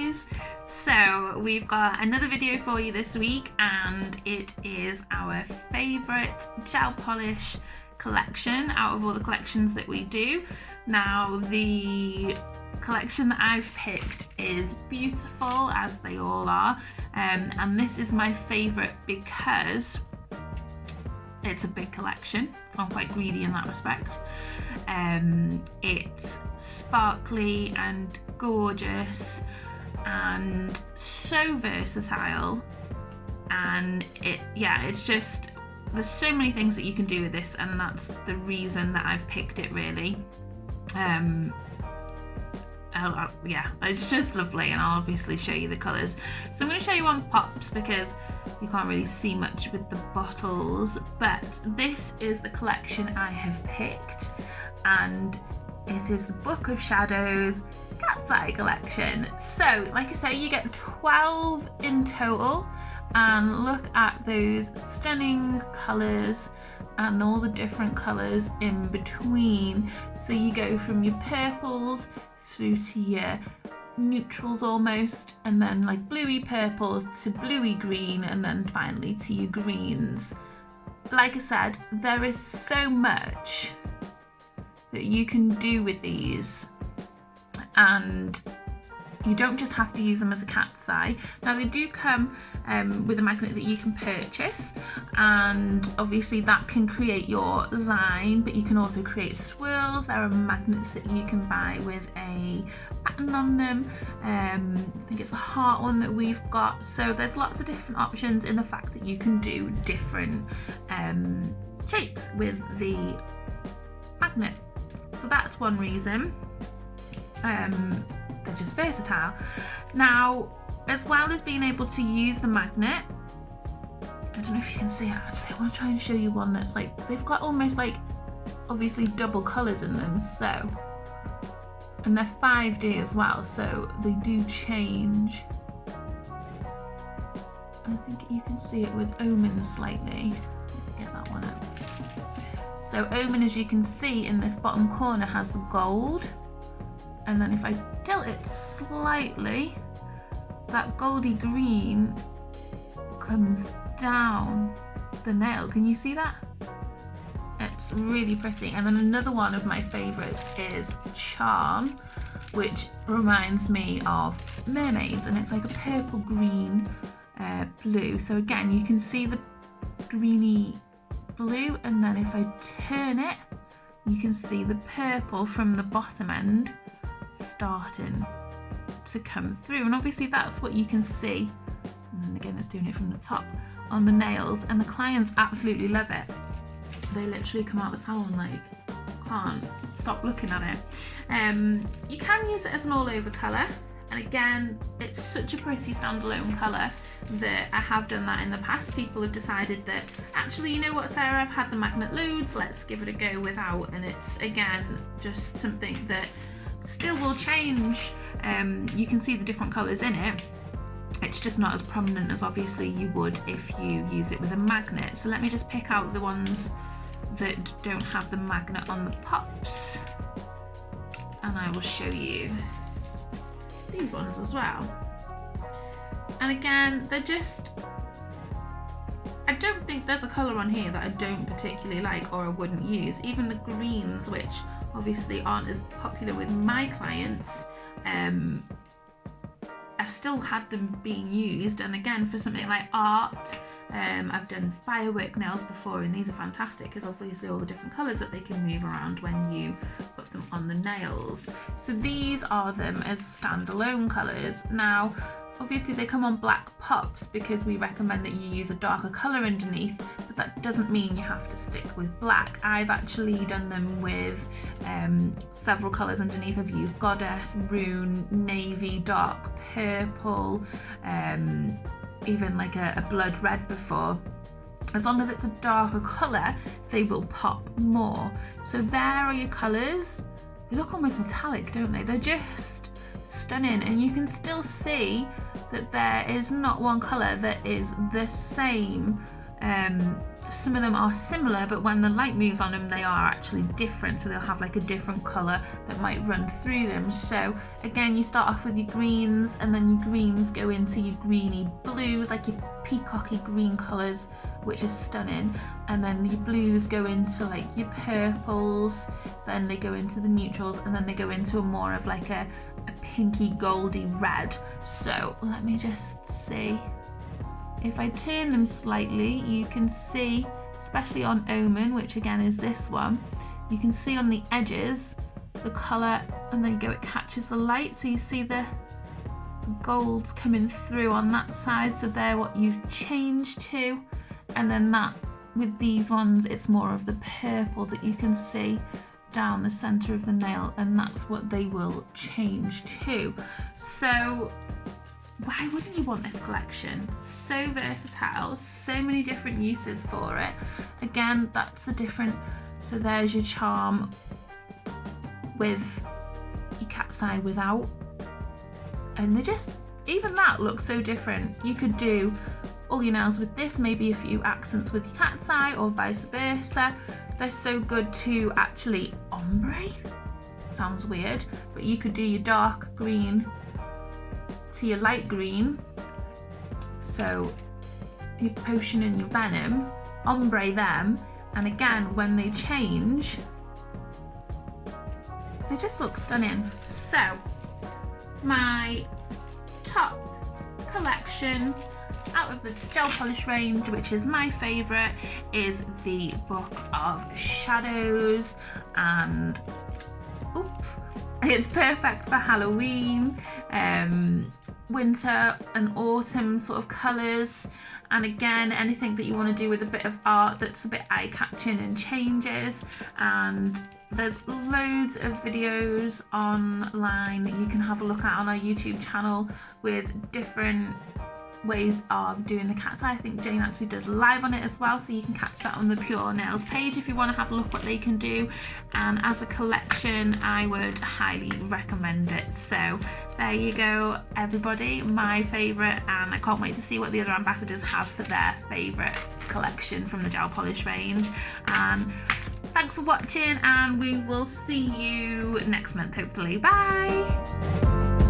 guys. So we've got another video for you this week, and it is our favourite gel polish collection out of all the collections that we do. Now the collection that I've picked is beautiful, as they all are, and this is my favourite because it's a big collection, so I'm quite greedy in that respect. It's sparkly and gorgeous and so versatile, and it's just, there's so many things that you can do with this, and that's the reason that I've picked it, really. It's just lovely, and I'll obviously show you the colours. So I'm going to show you on pops because you can't really see much with the bottles, but this is the collection I have picked, and it is the Book of Shadows Cat's Eye collection. So like I say, you get 12 in total, and look at those stunning colours and all the different colours in between. So you go from your purples through to your neutrals almost, and then like bluey purple to bluey green, and then finally to your greens. Like I said, there is so much that you can do with these, and you don't just have to use them as a cat's eye. Now they do come with a magnet that you can purchase, and obviously that can create your line, but you can also create swirls. There are magnets that you can buy with a pattern on them. I think it's a heart one that we've got. So there's lots of different options in the fact that you can do different shapes with the magnet. So that's one reason. They're just versatile. Now, as well as being able to use the magnet, I don't know if you can see it actually, I want to try and show you one that's like, they've got almost like obviously double colours in them, so, and they're 5D as well, so they do change. I think you can see it with Omen slightly. Let's get that one up. So Omen, as you can see in this bottom corner, has the gold, and then if I tilt it slightly, that goldy green comes down the nail. Can you see that? It's really pretty. And then another one of my favourites is Charm, which reminds me of mermaids, and it's like a purple green blue. So again, you can see the greeny blue, and then if I turn it, you can see the purple from the bottom end starting to come through, and obviously that's what you can see. And then again, it's doing it from the top on the nails, and the clients absolutely love it. They literally come out of the salon like, can't stop looking at it. You can use it as an all over colour, and again, it's such a pretty standalone colour that I have done that in the past. People have decided that, actually, you know what, Sarah, I've had the magnet loads, let's give it a go without, and it's again just something that still will change. You can see the different colours in it. It's just not as prominent as obviously you would if you use it with a magnet. So let me just pick out the ones that don't have the magnet on the pops, and I will show you these ones as well. And again, they're just, I don't think there's a colour on here that I don't particularly like or I wouldn't use. Even the greens, which obviously aren't as popular with my clients, I've still had them being used. And again, for something like art, I've done firework nails before, and these are fantastic because obviously all the different colours that they can move around when you put them on the nails. So these are them as standalone colours. Now obviously they come on black pops because we recommend that you use a darker colour underneath, but that doesn't mean you have to stick with black. I've actually done them with several colours underneath. I've used Goddess, Rune, Navy, Dark Purple, even like a blood red before. As long as it's a darker colour, they will pop more. So there are your colours. They look almost metallic, don't they? They're just stunning, and you can still see that there is not one colour that is the same some of them are similar, but when the light moves on them, they are actually different. So they'll have like a different color that might run through them. So again, you start off with your greens, and then your greens go into your greeny blues, like your peacocky green colors, which is stunning. And then your blues go into like your purples, then they go into the neutrals, and then they go into more of like a pinky goldy red. So let me just see. If I turn them slightly, you can see, especially on Omen, which again is this one, you can see on the edges the colour, and then it catches the light, so you see the golds coming through on that side, so they're what you've changed to. And then that, with these ones, it's more of the purple that you can see down the centre of the nail, and that's what they will change to. So why wouldn't you want this collection? So versatile, so many different uses for it. Again, that's a different, so there's your charm with your cat's eye without, and they just, even that looks so different. You could do all your nails with this, maybe a few accents with your cat's eye, or vice versa. They're so good to actually ombre. Sounds weird, but you could do your dark green to your light green, so your potion and your venom, ombre them, and again when they change they just look stunning. So my top collection out of the gel polish range, which is my favourite, is the Book of Shadows, and it's perfect for Halloween, winter and autumn sort of colours, and again anything that you want to do with a bit of art that's a bit eye-catching and changes. And there's loads of videos online that you can have a look at on our YouTube channel with different ways of doing the cat's eye. I think Jane actually did live on it as well, so you can catch that on the Pure Nails page if you want to have a look what they can do. And as a collection, I would highly recommend it. So there you go, everybody, my favourite, and I can't wait to see what the other ambassadors have for their favourite collection from the gel polish range. And thanks for watching, and we will see you next month hopefully. Bye.